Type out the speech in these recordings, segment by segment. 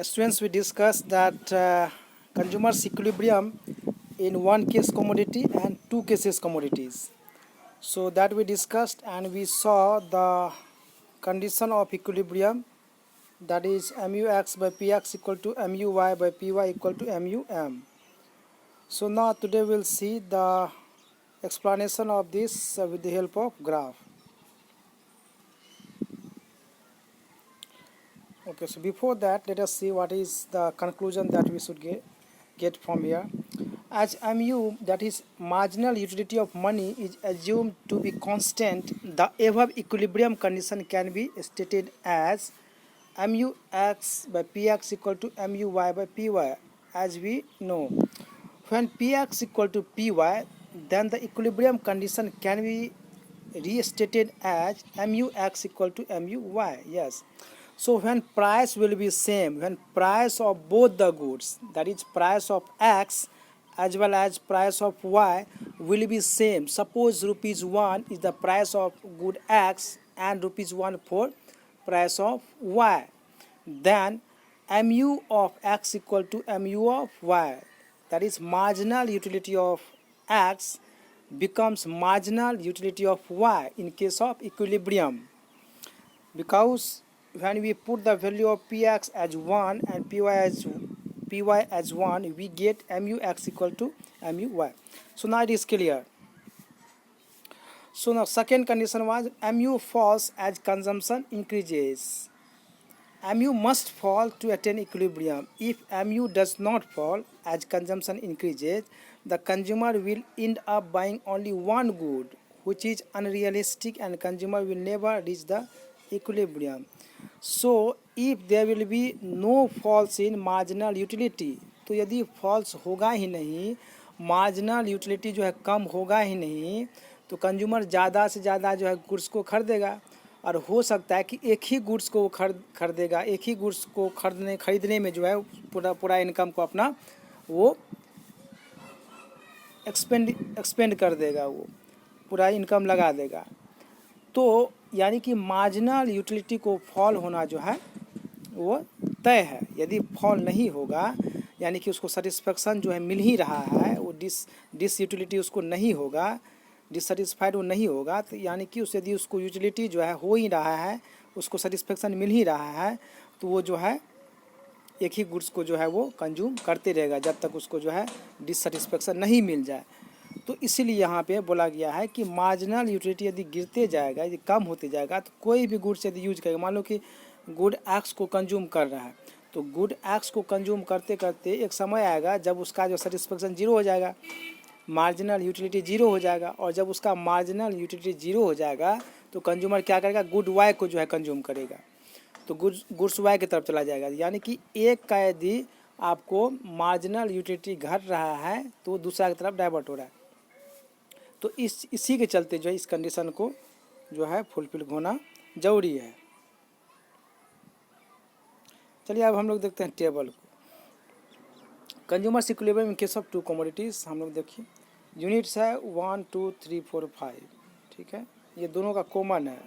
Students, we discussed that consumer's equilibrium in one case commodity and two cases commodities. So that we discussed, and we saw the condition of equilibrium, that is mux by px equal to muy by py equal to mum. So now today we'll see the explanation of this with the help of graph. Okay, so before that, let us see what is the conclusion that we should get from here. As mu, that is marginal utility of money, is assumed to be constant, the above equilibrium condition can be stated as mu x by px equal to mu y by py. As we know, when px equal to py, then the equilibrium condition can be restated as mu x equal to mu y. Yes. So when price will be same, when price of both the goods, that is price of x as well as price of y will be same. Suppose rupees 1 is the price of good x and rupees 1 for price of y. Then mu of x equal to mu of y, that is marginal utility of x becomes marginal utility of y in case of equilibrium, because when we put the value of px as 1 and py as 1, we get mux equal to muy. So now it is clear. So now second condition was mu falls as consumption increases. Mu must fall to attain equilibrium. If mu does not fall as consumption increases, the consumer will end up buying only one good, which is unrealistic, and consumer will never reach the equilibrium. So if there will be no falls in marginal utility, तो यदि false होगा ही नहीं, marginal utility जो है कम होगा ही नहीं, तो consumer ज़्यादा से ज़्यादा जो है गुड्स को खरीदेगा, और हो सकता है कि एक ही गुड्स को खरीदेगा, एक ही गुड्स को खरीदने में जो है पूरा इनकम को अपना वो एक्सपेंड कर देगा, वो पूरा इनकम लगा देगा. तो यानी कि मार्जिनल यूटिलिटी को फॉल होना जो है वो तय है. यदि फॉल नहीं होगा, यानी कि उसको सेटिस्फेक्शन जो है मिल ही रहा है, वो डिस यूटिलिटी उसको नहीं होगा, डिससेटिस्फाइड वो नहीं होगा, तो यानी कि यदि उसको यूटिलिटी जो है हो ही रहा है, उसको सेटिस्फेक्शन मिल ही रहा है, तो वो जो है एक ही गुड्स को जो है वो कंज्यूम करते रहेगा जब तक उसको जो है डिससेटिस्फेक्शन नहीं मिल जाए. तो इसीलिए यहाँ पे बोला गया है कि मार्जिनल यूटिलिटी यदि गिरते जाएगा, यदि कम होते जाएगा, तो कोई भी गुड्स यदि यूज करेगा, मान लो कि गुड एक्स को कंज्यूम कर रहा है, तो गुड एक्स को कंज्यूम करते करते एक समय आएगा जब उसका जो सेटिस्फेक्शन जीरो हो जाएगा, मार्जिनल यूटिलिटी जीरो हो जाएगा, और जब उसका मार्जिनल यूटिलिटी जीरो हो जाएगा तो कंज्यूमर क्या करेगा, गुड वाई को जो है कंज्यूम करेगा, तो गुड्स वाई की तरफ चला जाएगा. यानी कि एक का यदि आपको मार्जिनल यूटिलिटी घट रहा है तो दूसरा की तरफ डाइवर्ट हो रहा है. तो इसी के चलते जो है इस कंडीशन को जो है फुलफिल होना जरूरी है. चलिए अब हम लोग देखते हैं टेबल को. Consumer equilibrium in case of two commodities हम लोग देखिए, यूनिट्स है 1 2 3 4 5. ठीक है, ये दोनों का कॉमन है,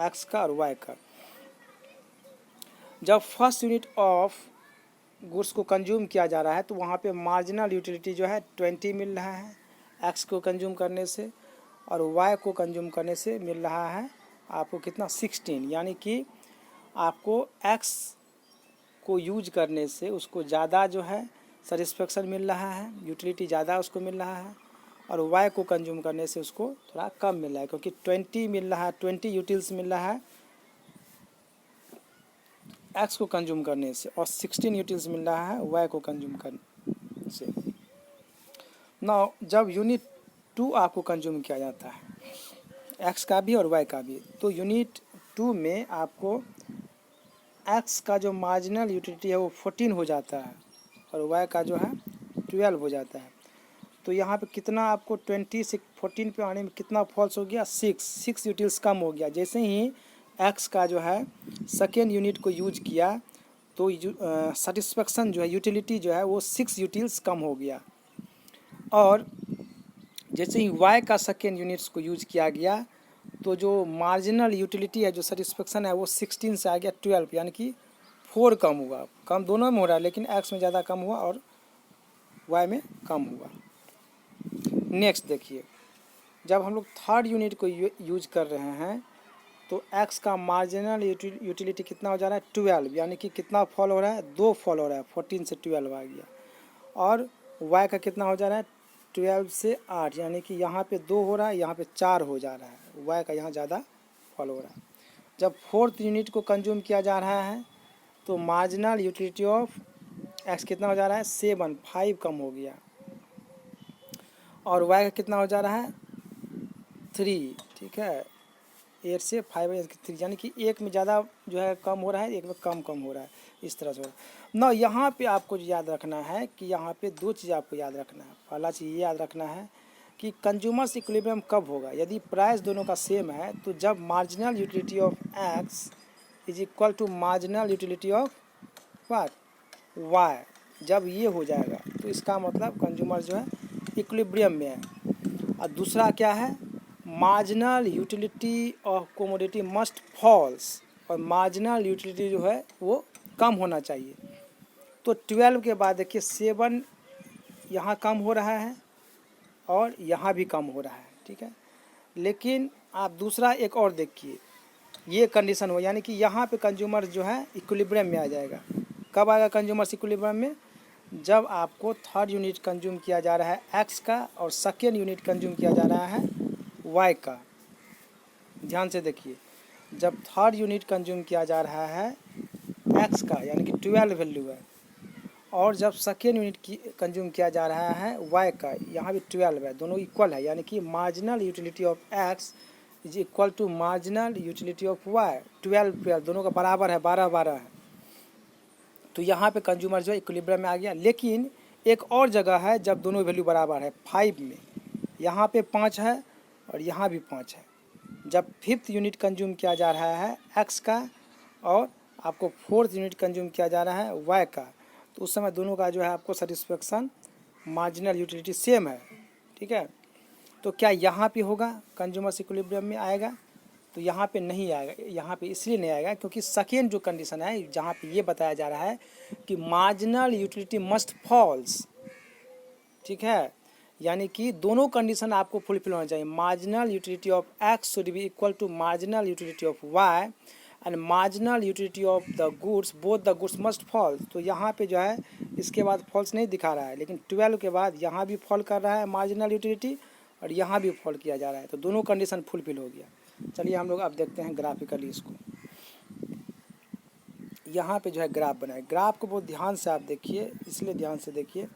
एक्स का और वाई का. जब फर्स्ट यूनिट ऑफ गुड्स को कंज्यूम किया जा रहा है तो वहाँ पे मार्जिनल यूटिलिटी जो है 20 मिल रहा है एक्स को कंज्यूम करने से, और वाई को कंज्यूम करने से मिल रहा है आपको कितना, 16. यानी कि आपको एक्स को यूज करने से उसको ज़्यादा जो है सेटिस्फेक्शन मिल रहा है, यूटिलिटी ज़्यादा उसको मिल रहा है, और वाई को कंज्यूम करने से उसको थोड़ा कम मिल रहा है, क्योंकि 20 मिल रहा है, 20 यूटिल्स मिल रहा है एक्स को कंज्यूम करने से, और 16 यूटिल्स मिल रहा है वाई को कंज्यूम करने से. नाउ जब यूनिट 2 आपको कंज्यूम किया जाता है, एक्स का भी और वाई का भी, तो यूनिट 2 में आपको एक्स का जो मार्जिनल यूटिलिटी है वो 14 हो जाता है, और वाई का जो है 12 हो जाता है. तो यहाँ पे कितना आपको 20 से 14 पे आने में कितना फॉल्स हो गया, 6 यूटिल्स कम हो गया. जैसे ही एक्स का जो है सेकेंड यूनिट को यूज किया तो सेटिस्फेक्शन जो है यूटिलिटी जो है वो 6 यूटिल्स कम हो गया, और जैसे ही वाई का सेकेंड यूनिट्स को यूज किया गया तो जो मार्जिनल यूटिलिटी है, जो सेटिस्फेक्शन है, वो 16 से आ गया 12, यानी कि 4 कम हुआ, कम दोनों में हो रहा है लेकिन x में ज़्यादा कम हुआ और y में कम हुआ। नेक्स्ट देखिए, जब हम लोग थर्ड यूनिट को यूज कर रहे हैं तो x का मार्जिनल यूटिलिटी कितना हो जा रहा है 12, यानी कि कितना फॉल हो रहा है 2 फॉल हो रहा है, 14 से 12 आ गया। और y का कितना हो जा रहा है 12 से 8, यानी कि यहाँ पे 2 हो रहा है, यहाँ पे 4 हो जा रहा है, y का यहाँ ज़्यादा फॉल हो रहा है। जब फोर्थ यूनिट को कंज्यूम किया जा रहा है तो मार्जिनल यूटिलिटी ऑफ x कितना हो जा रहा है 7, 5 कम हो गया। और y का कितना हो जा रहा है 3, ठीक है, 8 से 5 3, यानी कि एक में ज़्यादा जो है कम हो रहा है, एक में कम हो रहा है, इस तरह से हो रहा है ना। यहाँ पे आपको याद रखना है कि यहाँ पे 2 चीज़ आपको याद रखना है। पहला चीज़ ये याद रखना है कि कंज्यूमर्स इक्विलिब्रियम कब होगा, यदि प्राइस दोनों का सेम है तो जब marginal utility of x is equal to marginal utility of what y, जब ये हो जाएगा तो इसका मतलब कंज्यूमर जो है इक्विलिब्रियम में है। और दूसरा क्या है, marginal utility of commodity must falls, और मार्जिनल यूटिलिटी जो है वो कम होना चाहिए। तो 12 के बाद देखिए 7 यहाँ कम हो रहा है और यहाँ भी कम हो रहा है, ठीक है। लेकिन आप दूसरा एक और देखिए, ये कंडीशन हो, यानी कि यहाँ पे कंज्यूमर जो है इक्विलिब्रियम में आ जाएगा। कब आएगा कंज्यूमर्स इक्विलिब्रियम में, जब आपको थर्ड यूनिट कंज्यूम किया जा रहा है x का और सेकेंड यूनिट कंज्यूम किया जा रहा है y का। ध्यान से देखिए, जब थर्ड यूनिट कंज्यूम किया जा रहा है x का यानी कि 12 वैल्यू है, और जब सेकेंड यूनिट की कंज्यूम किया जा रहा है y का, यहाँ भी 12 है, दोनों इक्वल है, यानी कि marginal utility of x is equal to marginal utility of y। 12 दोनों का बराबर है, 12 है। तो यहाँ पे कंज्यूमर जो है इक्विलिब्रियम में आ गया। लेकिन एक और जगह है जब दोनों वैल्यू बराबर है, 5 में, यहाँ पे 5 है और यहाँ भी 5 है। जब फिफ्थ यूनिट कंज्यूम किया जा रहा है x का और आपको फोर्थ यूनिट कंज्यूम किया जा रहा है y का, तो उस समय दोनों का जो है आपको सेटिस्फेक्शन मार्जिनल यूटिलिटी सेम है, ठीक है। तो क्या यहाँ पे होगा कंज्यूमर्स इक्विलिब्रियम में आएगा, तो यहाँ पे नहीं आएगा। यहाँ पे इसलिए नहीं आएगा क्योंकि सेकेंड जो कंडीशन है जहाँ पे ये बताया जा रहा है कि मार्जिनल यूटिलिटी मस्ट फॉल्स, ठीक है, यानी कि दोनों कंडीशन आपको फुलफिल होना चाहिए। Marginal utility of x should be equal to marginal utility of y and marginal utility of the goods, both the goods must fall. तो यहाँ पे जो है इसके बाद फॉल्स नहीं दिखा रहा है, लेकिन 12 के बाद यहाँ भी फॉल कर रहा है मार्जिनल यूटिलिटी और यहाँ भी फॉल किया जा रहा है, तो दोनों कंडीशन फुलफिल हो गया। चलिए हम लोग अब देखते हैं ग्राफिकली इसको। यहाँ पे जो है ग्राफ बनाए, ग्राफ को बहुत ध्यान से आप देखिए, इसलिए ध्यान से देखिए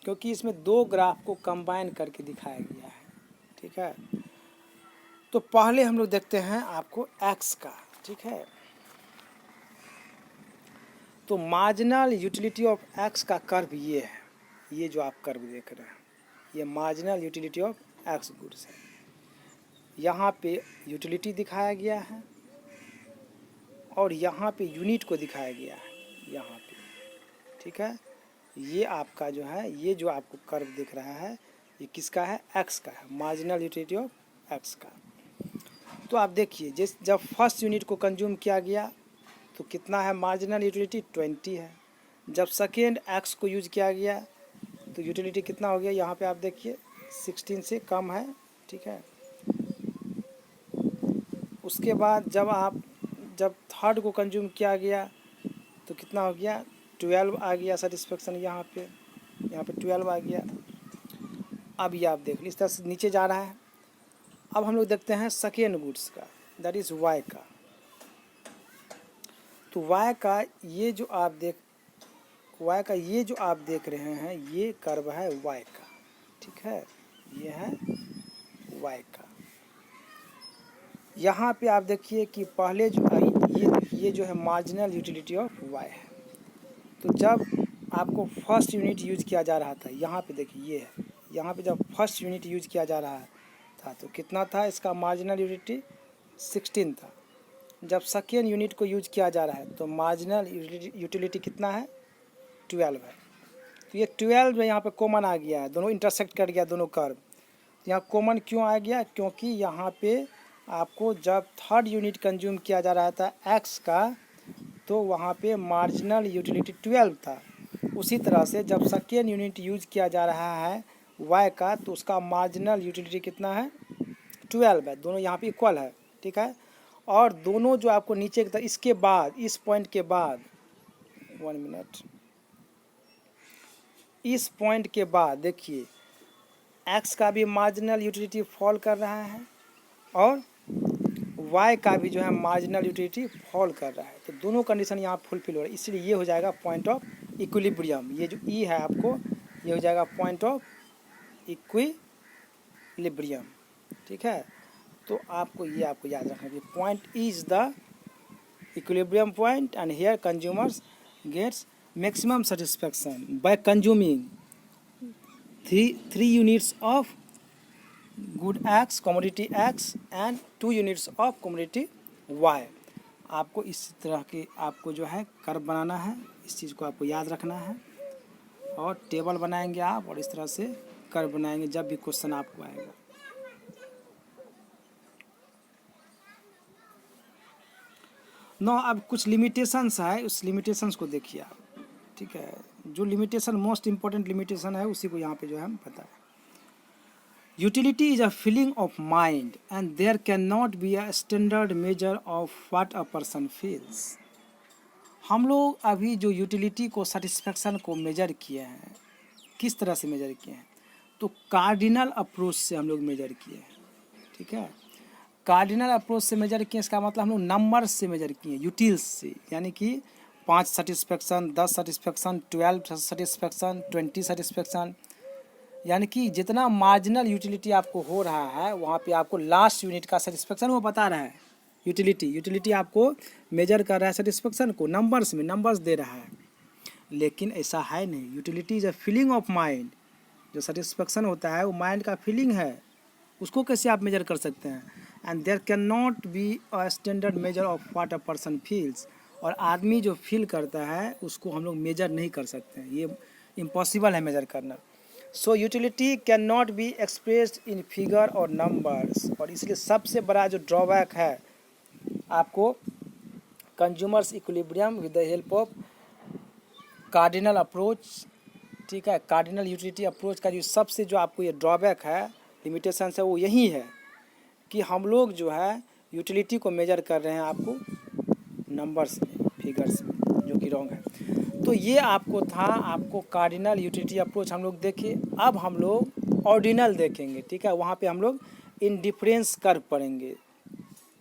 क्योंकि इसमें 2 ग्राफ को कंबाइन करके दिखाया गया है, ठीक है। तो पहले हम लोग देखते हैं आपको x का, ठीक है। तो मार्जिनल यूटिलिटी ऑफ x का कर्व ये है, ये जो आप कर्व देख रहे हैं ये marginal utility of x goods है। यहाँ पे यूटिलिटी दिखाया गया है और यहाँ पे यूनिट को दिखाया गया है यहाँ पे, ठीक है। ये आपका जो है, ये जो आपको कर्व दिख रहा है ये किसका है, x का है, मार्जिनल यूटिलिटी ऑफ x का। तो आप देखिए जब फर्स्ट यूनिट को कंज्यूम किया गया तो कितना है मार्जिनल यूटिलिटी 20 है। जब सेकेंड x को यूज किया गया तो यूटिलिटी कितना हो गया, यहाँ पे आप देखिए 16 से कम है, ठीक है। उसके बाद जब थर्ड को कंज्यूम किया गया तो कितना हो गया 12 आ गया सेटिस्फेक्शन, यहाँ पे 12 आ गया। अब ये आप देख लीजिए इस तरह से नीचे जा रहा है। अब हम लोग देखते हैं सेकेंड गुड्स का, दैट इज़ y का। तो y का ये जो आप देख रहे हैं ये कर्व है y का, ठीक है, ये है y का। यहाँ पे आप देखिए कि पहले जो ये जो है मार्जिनल यूटिलिटी ऑफ y है। तो जब आपको फर्स्ट यूनिट यूज किया जा रहा था, यहाँ पे देखिए ये है, यहाँ पे जब फर्स्ट यूनिट यूज किया जा रहा था तो कितना था इसका मार्जिनल यूटिलिटी 16 था। जब सेकेंड यूनिट को यूज किया जा रहा है तो मार्जिनल यूटिलिटी कितना है 12 है। तो ये 12 यहाँ पे कॉमन आ गया है, दोनों इंटरसेक्ट कर गया दोनों कर्व। यहाँ कॉमन क्यों आ गया, क्योंकि यहाँ पे आपको जब थर्ड यूनिट कंज्यूम किया जा रहा था x का तो वहाँ पे मार्जिनल यूटिलिटी 12 था। उसी तरह से जब सेकेंड यूनिट यूज किया जा रहा है y का, तो उसका मार्जिनल यूटिलिटी कितना है, 12 है। दोनों यहाँ पे इक्वल है, ठीक है। और दोनों जो आपको नीचे की तरफ, इसके बाद, इस पॉइंट के बाद, 1 मिनट, इस पॉइंट के बाद देखिए x का भी मार्जिनल यूटिलिटी फॉल कर रहा है और y का भी जो है मार्जिनल यूटिलिटी फॉल कर रहा है। तो दोनों कंडीशन यहाँ फुलफिल हो रहा है, इसलिए ये हो जाएगा पॉइंट ऑफ इक्विलिब्रियम। ये जो ई है आपको, ये हो जाएगा पॉइंट ऑफ इक्विलिब्रियम, ठीक है। तो आपको याद रखना कि point is the equilibrium point and here consumers gets maximum satisfaction by consuming three units of good x, commodity x and 2 units of commodity y. आपको इस तरह के आपको जो है कर्व बनाना है, इस चीज़ को आपको याद रखना है और टेबल बनाएंगे आप, और इस तरह से कर्व बनाएंगे जब भी क्वेश्चन आपको आएगा। नो, अब कुछ लिमिटेशंस है, उस लिमिटेशंस को देखिए आप, ठीक है। जो लिमिटेशन मोस्ट इम्पोर्टेंट लिमिटेशन है उसी को यहाँ पे जो है हम बताएं। Utility is a feeling of mind and there can not be a standard measure of what a person feels. हम लोग अभी जो यूटिलिटी को, सेटिस्फैक्शन को मेजर किए हैं, किस तरह से मेजर किए हैं, तो कार्डिनल अप्रोच से हम लोग मेजर किए हैं, ठीक है। कार्डिनल अप्रोच से मेजर किए, इसका मतलब हम लोग नंबर से मेजर किए, यूटिल्स से, यानी कि 5 सेटिस्फैक्शन, 10 सेटिस्फैक्शन, 12 सेटिस्फैक्शन, 20 सेटिस्फैक्शन, यानी कि जितना मार्जिनल यूटिलिटी आपको हो रहा है वहाँ पे आपको लास्ट यूनिट का सेटिस्फैक्शन वो बता रहा है। यूटिलिटी आपको मेजर कर रहा है सेटिस्फैक्शन को नंबर्स में, नंबर्स दे रहा है। लेकिन ऐसा है नहीं, utility is a feeling of mind. जो सेटिस्फैक्शन होता है वो माइंड का फीलिंग है, उसको कैसे आप मेजर कर सकते हैं। And there can not be a standard measure of what a person feels. और आदमी जो फील करता है उसको हम लोग मेजर नहीं कर सकते हैं, ये इम्पॉसिबल है मेजर करना। सो utility can not be expressed in figure और नंबर्स। और इसलिए सबसे बड़ा जो ड्रॉबैक है आपको consumers equilibrium with the help of cardinal approach, ठीक है, कार्डिनल यूटिलिटी अप्रोच का जो सबसे जो आपको ये ड्रॉबैक है, लिमिटेशन है, वो यही है कि हम लोग जो है यूटिलिटी को मेजर कर रहे हैं आपको नंबर्स में, फिगर्स में, जो कि रॉन्ग है। तो ये आपको था, आपको कार्डिनल यूटिलिटी अप्रोच हम लोग देखे। अब हम लोग ऑर्डिनल देखेंगे, ठीक है। वहाँ पे हम लोग इंडिफरेंस कर्व पढ़ेंगे।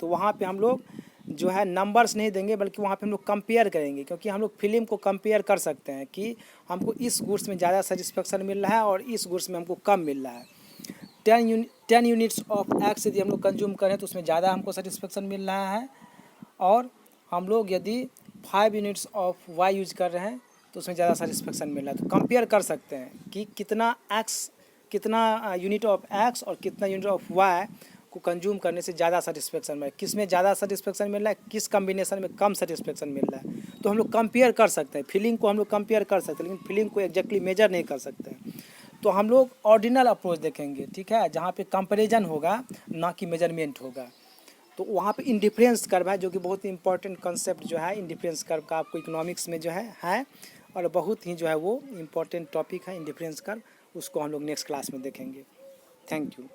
तो वहाँ पे हम लोग जो है नंबर्स नहीं देंगे, बल्कि वहाँ पे हम लोग कंपेयर करेंगे, क्योंकि हम लोग फिल्म को कंपेयर कर सकते हैं कि हमको इस गुड्स में ज़्यादा सेटिस्फेक्शन मिल रहा है और इस गुड्स में हमको कम मिल रहा है। 10 यूनिट्स ऑफ एक्स यदि हम लोग कंज्यूम करें तो उसमें ज़्यादा हमको सेटिस्फेक्शन मिल रहा है, और हम लोग यदि 5 यूनिट्स ऑफ वाई यूज कर रहे हैं तो उसमें ज़्यादा सेटिस्फेक्शन मिल रहा है। तो कंपेयर कर सकते हैं कि कितना यूनिट ऑफ एक्स और कितना यूनिट ऑफ वाई को कंज्यूम करने से ज़्यादा सेटिस्फेक्शन मिल रहा है, किस में ज़्यादा सेटिस्फेक्शन मिल रहा है, किस कम्बिनेशन में कम सेटिस्फेक्शन मिल रहा है। तो हम लोग कंपेयर कर सकते हैं, फीलिंग को हम लोग कंपेयर कर सकते हैं, लेकिन फीलिंग को एग्जैक्टली मेजर नहीं कर सकते हैं। तो हम लोग ऑर्डिनल अप्रोच देखेंगे, ठीक है, जहाँ पे कंपैरिजन होगा ना कि मेजरमेंट होगा। तो वहाँ पे इंडिफरेंस कर्व है, जो कि बहुत ही इंपॉर्टेंट कंसेप्ट जो है इंडिफरेंस कर्व का, आपको इकोनॉमिक्स में जो है और बहुत ही जो है वो इम्पोर्टेंट टॉपिक है इंडिफरेंस कर्व। उसको हम लोग नेक्स्ट क्लास में देखेंगे। Thank you.